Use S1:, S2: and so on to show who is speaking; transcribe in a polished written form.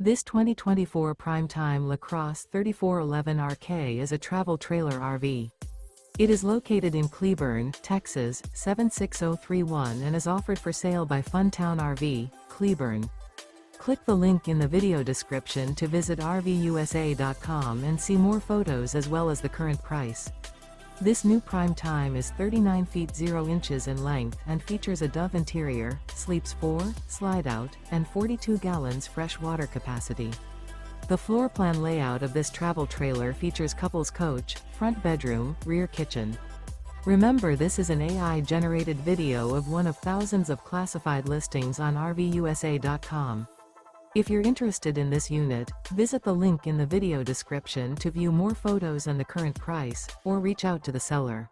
S1: This 2024 Prime Time LaCrosse 3411RK is a travel trailer RV. It is located in Cleburne, Texas, 76031 and is offered for sale by Funtown RV, Cleburne. Click the link in the video description to visit RVUSA.com and see more photos as well as the current price. This new Prime Time is 39 feet 0 inches in length and features a Dove interior, sleeps 4, Slideout, and 42 gallons fresh water capacity. The floor plan layout of this travel trailer features couples coach, front bedroom, rear kitchen. Remember, this is an AI-generated video of one of thousands of classified listings on RVUSA.com. If you're interested in this unit, visit the link in the video description to view more photos and the current price, or reach out to the seller.